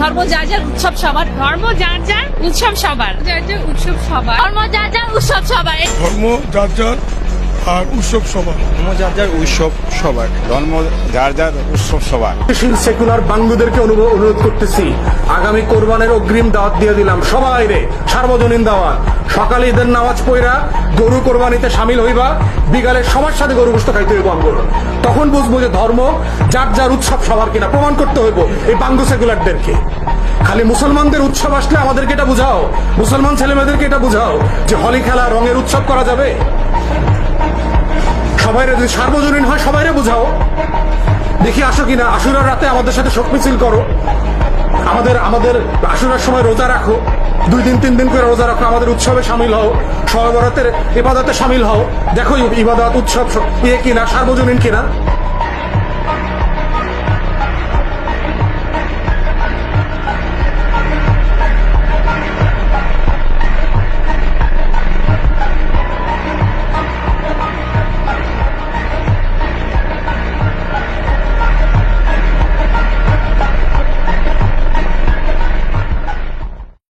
ধর্ম যার যার উৎসব সবার, ধর্ম যার যার উৎসব সবার, যার যার উৎসব সবার, ধর্ম যার যার উৎসব সবার, ধর্ম যার যার আর উৎসব সবার। ধর্ম যার যার উৎসব সবার, ধর্ম যার যার উৎসব সবার। সেকুলার বাঙ্গুদেরকে অনুরোধ করতেছি, আগামী কোরবানের অগ্রিম দাওয়াত দিয়ে দিলাম সবাই রে, সার্বজনীন দাওয়াত। সকালে ঈদের নামাজ পড়া গরু কোরবানিতে সামিল হইবা, বিকালে সবার সাথে গরু গোশত খাইতে হইব আমগো। তখন বুঝবো যে ধর্ম যার যার উৎসব সবার কিনা। প্রমাণ করতে হইব এই বাঙ্গু সেকুলারদেরকে। খালি মুসলমানদের উৎসব আসলে আমাদেরকে এটা বুঝাও, মুসলমান ছেলেমেয়েদেরকে এটা বুঝাও যে হোলি খেলা রঙের উৎসব করা যাবে। সবাইরে যদি সার্বজনীন হয় সবাইরে বুঝাও। দেখি আসো কিনা, আশুরার রাতে আমাদের সাথে শোক মিছিল করো, আমাদের আশুরার সময় রোজা রাখো, 2 দিন 3 দিন করে রোজা রাখো, আমাদের উৎসবে সামিল হও, শবে বরাতের ইবাদতে সামিল হও। দেখো ইবাদত উৎসব কিনা, সার্বজনীন কিনা।